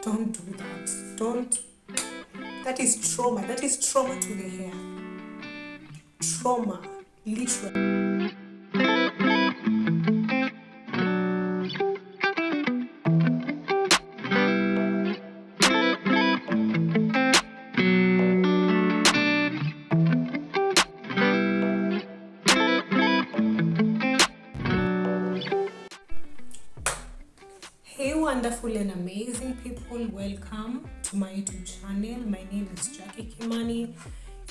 Don't do that. Don't. That is trauma. That is trauma to the hair. Trauma. Literally. Hey, wonderful and amazing people, welcome to my YouTube channel. My name is Jackie Kimani.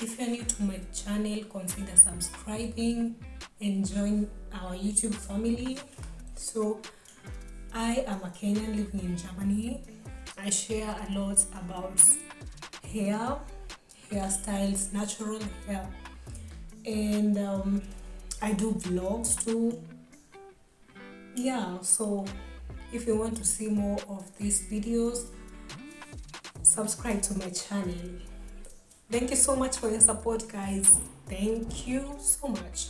If you're new to my channel, consider subscribing and join our YouTube family. So, I am a Kenyan living in Germany. I share a lot about hair, hairstyles, natural hair, and I do vlogs too. Yeah, so if you want to see more of these videos, subscribe to my channel. Thank you so much for your support, guys. Thank you so much.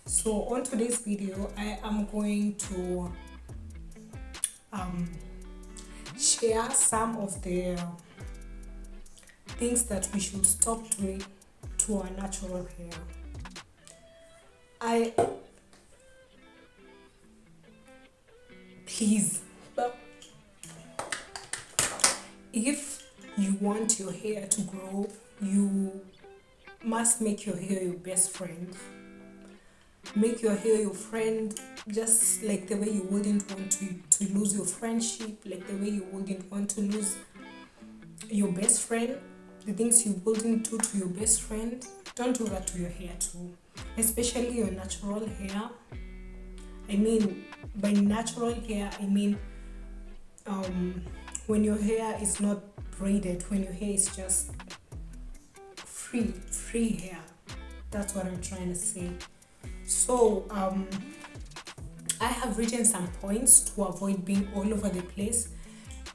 So on today's video, I am going to share some of the things that we should stop doing to our natural hair. Please, if you want your hair to grow, you must make your hair your best friend. Make your hair your friend, just like the way you wouldn't want to lose your friendship, like the way you wouldn't want to lose your best friend. The things you wouldn't do to your best friend, don't do that to your hair too. Especially your natural hair. I mean, by natural hair, I mean when your hair is not braided, when your hair is just free hair. That's what I'm trying to say. So I have written some points to avoid being all over the place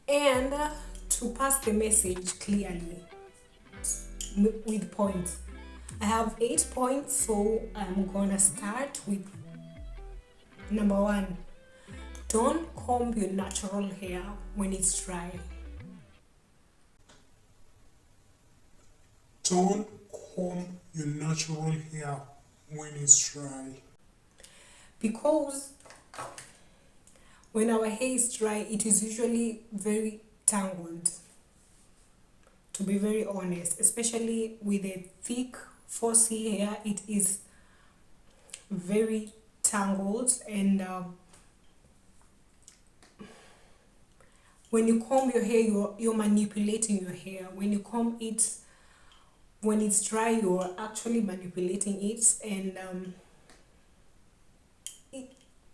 and to pass the message clearly with points. I have 8 points, so I'm gonna start with number 1. Don't comb your natural hair when it's dry. Don't comb your natural hair when it's dry. Because when our hair is dry, it is usually very tangled. To be very honest, especially with a thick, fussy hair, it is very tangled, and when you comb your hair, you're manipulating your hair. When you comb it, when it's dry, you're actually manipulating it, and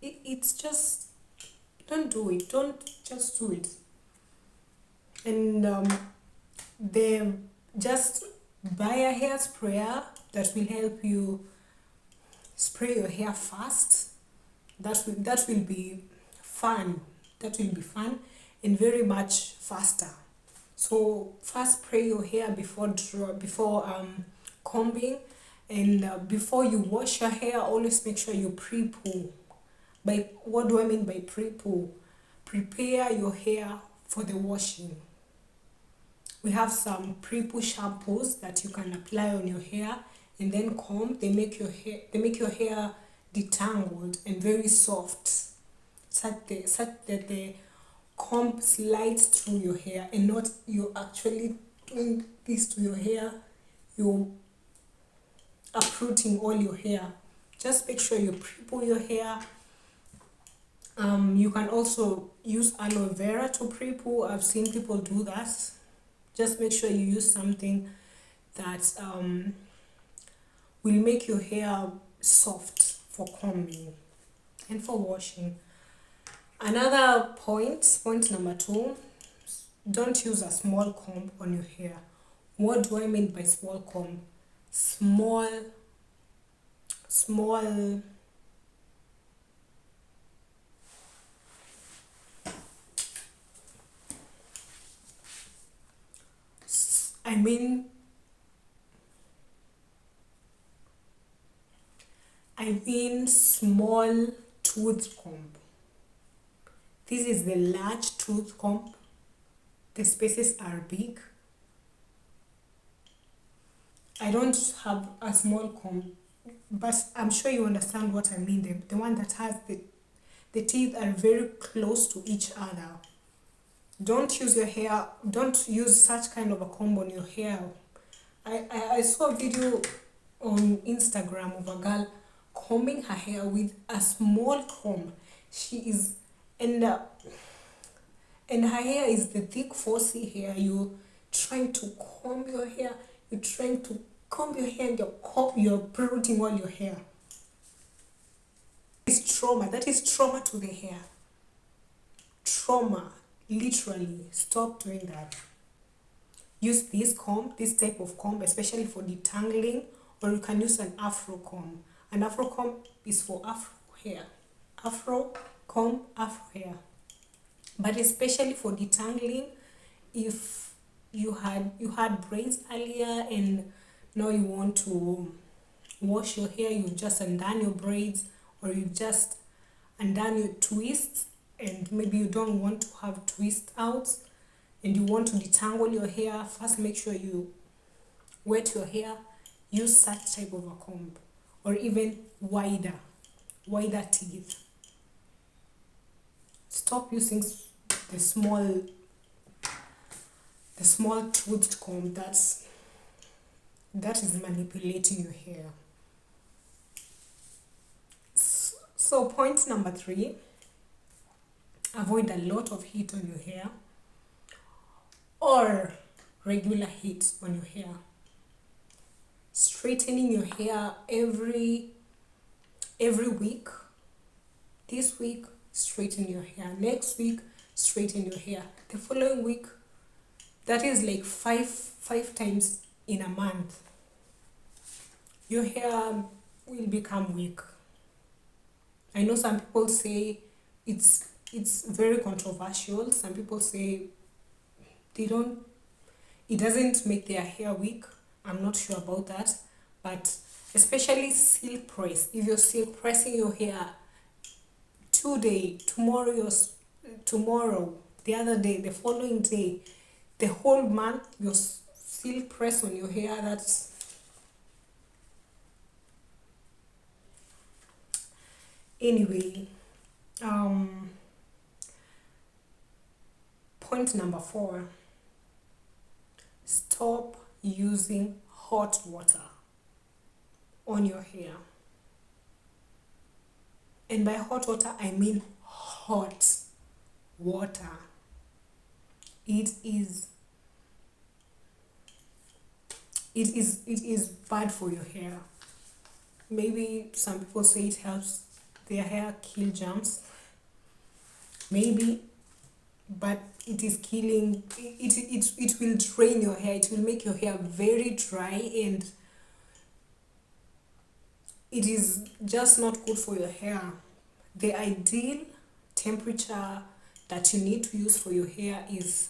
it's just, don't do it. Don't just do it. And just buy a hair sprayer that will help you spray your hair fast. That will be fun. That will be fun and very much faster. So first spray your hair before combing, and before you wash your hair, always make sure you pre-poo. What do I mean by pre-poo? Prepare your hair for the washing. We have some pre-poo shampoos that you can apply on your hair and then comb. They make your hair detangled and very soft, such that the comb slides through your hair, and not you actually doing this to your hair. You're uprooting all your hair. Just make sure you pre-poo your hair. You can also use aloe vera to pre-poo. I've seen people do that. Just make sure you use something that will make your hair soft for combing and for washing. Another point number 2, don't use a small comb on your hair. What do I mean by small comb? Small I mean small tooth comb. This is the large tooth comb, the spaces are big. I don't have a small comb, but I'm sure you understand what I mean. The one that has the teeth are very close to each other. Don't use such kind of a comb on your hair. I saw a video on Instagram of a girl combing her hair with a small comb. She is, and and her hair is the thick foresy hair. You trying to comb your hair, you're trying to comb your hair, and you're pruning all your hair. It's trauma. That is trauma to the hair. Trauma, literally. Stop doing that. Use this comb, this type of comb, especially for detangling, or you can use an afro comb. An afro comb is for afro hair. Afro comb, afro hair. But especially for detangling, if you had braids earlier and now you want to wash your hair, you just undone your braids, or you just undone your twists, and maybe you don't want to have twist outs and you want to detangle your hair, first make sure you wet your hair, use such type of a comb, or even wider teeth. Stop using the small toothed comb. That is manipulating your hair. So point number 3, avoid a lot of heat on your hair or regular heat on your hair. Straightening your hair every week. This week, straighten your hair. Next week, straighten your hair. The following week, that is like five times in a month. Your hair will become weak. I know some people say it's very controversial. Some people say it doesn't make their hair weak. I'm not sure about that. But especially silk press. If you're silk pressing your hair today, tomorrow, the other day, the following day, the whole month, you're silk press on your hair, that's anyway. Point number 4, stop using hot water on your hair. And by hot water, I mean hot water. It is bad for your hair. Maybe some people say it helps their hair kill germs. Maybe, but it is killing. It will drain your hair. It will make your hair very dry, and it is just not good for your hair. The ideal temperature that you need to use for your hair is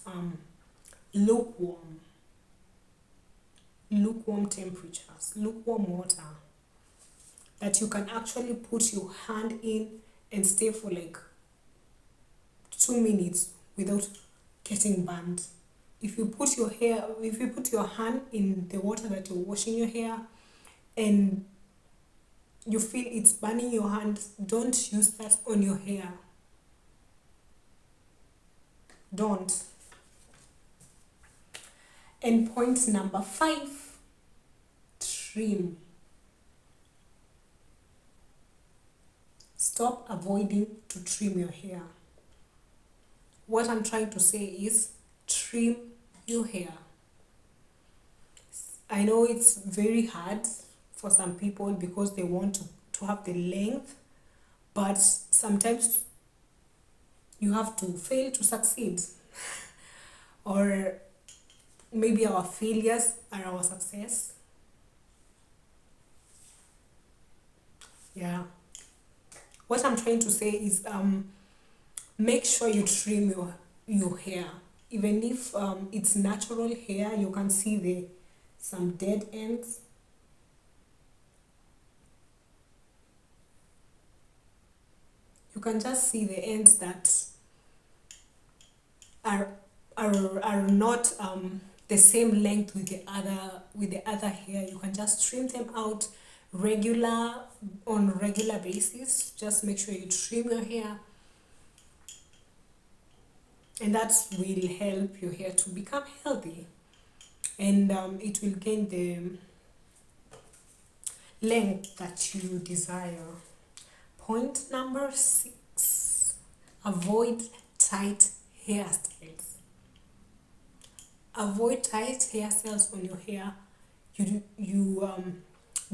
lukewarm temperatures, lukewarm water that you can actually put your hand in and stay for like 2 minutes without getting burned. If you put your hand in the water that you're washing your hair and you feel it's burning your hand, don't use that on your hair. Don't. And point number 5, trim. Stop avoiding to trim your hair. What I'm trying to say is trim your hair. I know it's very hard for some people because they want to have the length, but sometimes you have to fail to succeed. Or maybe our failures are our success. Yeah. What I'm trying to say is make sure you trim your hair. Even if it's natural hair, you can see some dead ends. You can just see the ends that are are not the same length with the other hair, you can just trim them out on regular basis. Just make sure you trim your hair, and that will help your hair to become healthy, and it will gain the length that you desire. Point number 6: avoid tight hairstyles. Avoid tight hairstyles on your hair. You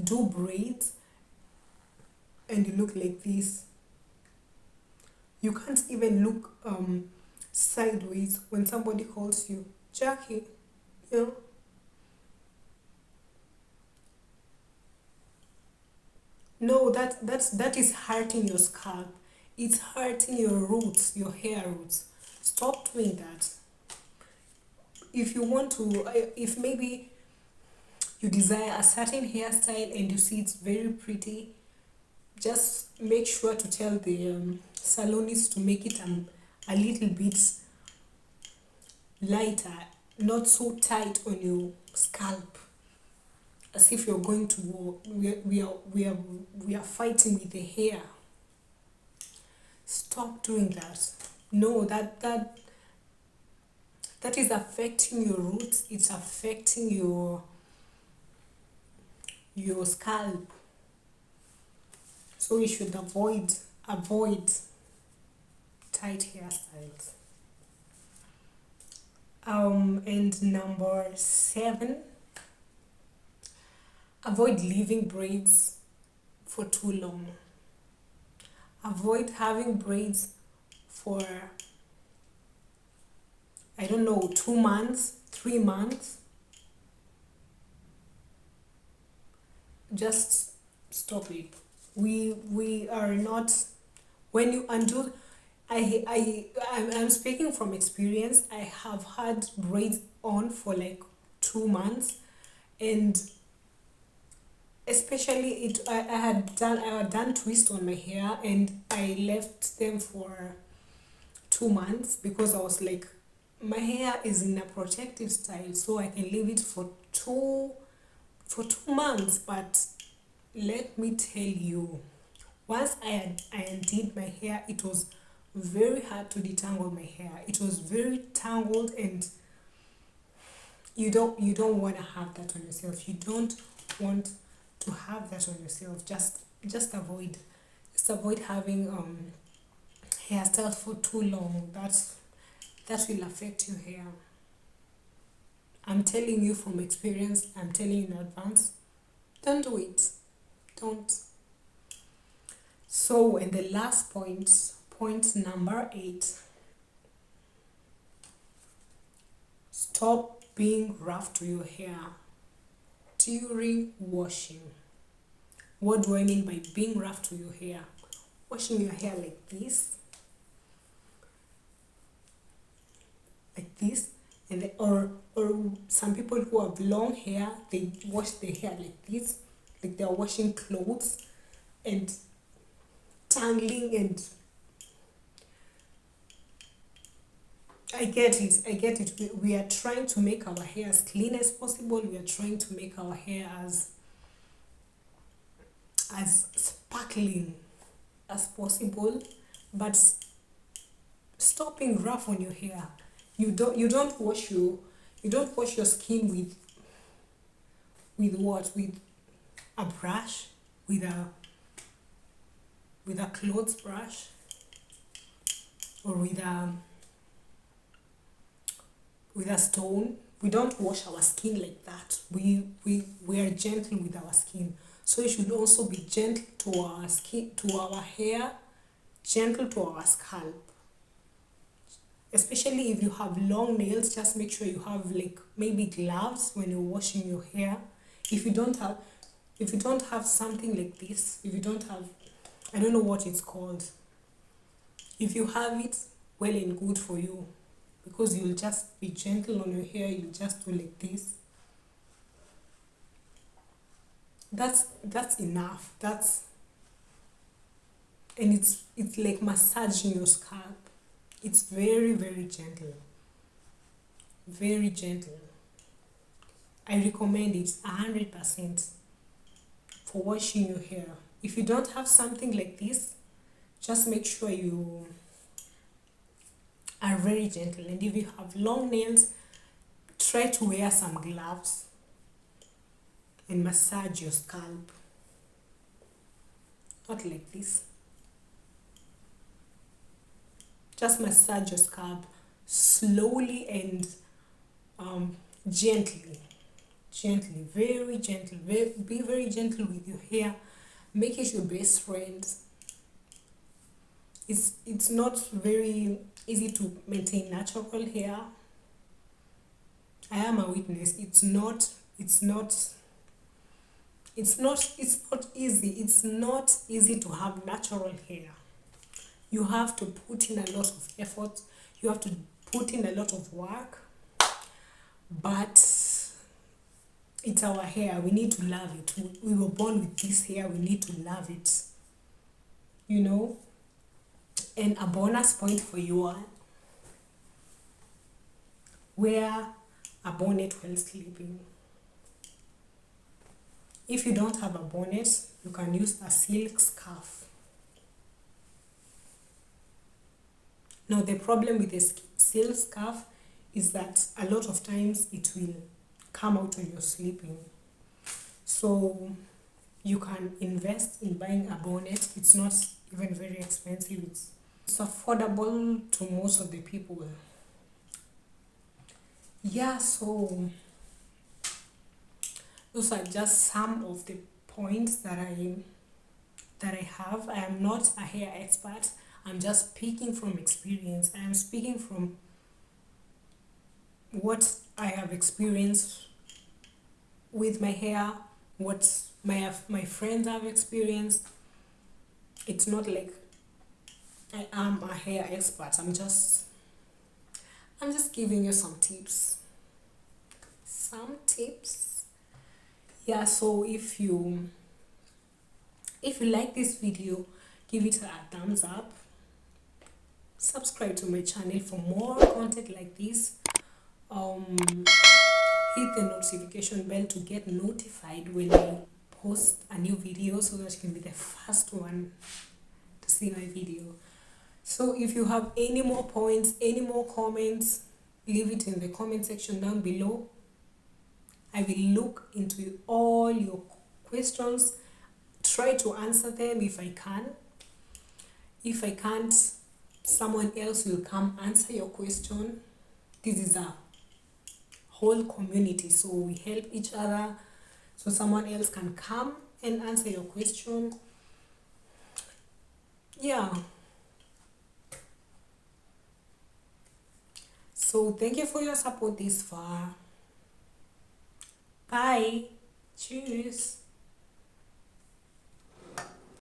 do braids and you look like this. You can't even look sideways when somebody calls you Jackie, you know. No, that is hurting your scalp. It's hurting your roots, your hair roots. Stop doing that. If you want to, if maybe you desire a certain hairstyle and you see it's very pretty, just make sure to tell the salonist to make it a little bit lighter, not so tight on your scalp, as if you're going to war. We are fighting with the hair. Stop doing that. No, that is affecting your roots. It's affecting your scalp. So you should avoid tight hairstyles. And number 7, avoid leaving braids for too long. Avoid having braids for, I don't know, 2 months, 3 months. Just stop it. We are not, when you undo, I'm speaking from experience. I have had braids on for like 2 months, and especially I had done twist on my hair, and I left them for 2 months because I was like, my hair is in a protective style, so I can leave it for 2 months. But let me tell you, once I undid my hair, it was very hard to detangle my hair. It was very tangled, and you don't want to have that on yourself. You don't want to have that on yourself. Just avoid having hairstyles for too long. That will affect your hair. I'm telling you from experience. I'm telling you in advance. Don't do it. Don't. So, and the last point number 8. Stop being rough to your hair during washing. What do I mean by being rough to your hair? Washing your hair like this, and or some people who have long hair, they wash their hair like this, like they're washing clothes, and tangling, and I get it. We are trying to make our hair as clean as possible. We are trying to make our hair as sparkling as possible, but stop being rough on your hair. You don't wash your skin with what? With a brush, with a clothes brush, or with a stone. We don't wash our skin like that. We are gentle with our skin. So you should also be gentle to our skin, to our hair, gentle to our scalp. Especially if you have long nails, just make sure you have like maybe gloves when you're washing your hair. If you don't have something like this, if you don't have, I don't know what it's called. If you have it, well and good for you, because you'll just be gentle on your hair. You just do like this. That's enough. And it's like massaging your scalp. It's very, very gentle. very gentle. I recommend it 100% for washing your hair. If you don't have something like this, just make sure you are very gentle. And if you have long nails, try to wear some gloves and massage your scalp. Not like this. Just massage your scalp slowly and gently. Gently, very gentle. Be very gentle with your hair. Make it your best friend. It's not very easy to maintain natural hair. I am a witness. It's not easy. It's not easy to have natural hair. You have to put in a lot of effort. You have to put in a lot of work. But it's our hair. We need to love it. We were born with this hair. We need to love it. You know? And a bonus point for you all: wear a bonnet while sleeping. If you don't have a bonnet, you can use a silk scarf. Now, the problem with the silk scarf is that a lot of times it will come out when you're sleeping. So you can invest in buying a bonnet. It's not even very expensive. It's affordable to most of the people. Yeah, so those are just some of the points that I have. I am not a hair expert. I'm just speaking from experience. I am speaking from what I have experienced with my hair, what my friends have experienced. It's not like I am a hair expert. I'm just giving you some tips. Yeah, so if you like this video, give it a thumbs up. Subscribe to my channel for more content like this. Hit the notification bell to get notified when I post a new video, so that you can be the first one to see my video. So if you have any more points, any more comments, leave it in the comment section down below. I will look into all your questions, try to answer them if I can. If I can't, someone else will come answer your question. This is a whole community, so we help each other. So someone else can come and answer your question. Yeah. So thank you for your support this far. Bye. Tschüss.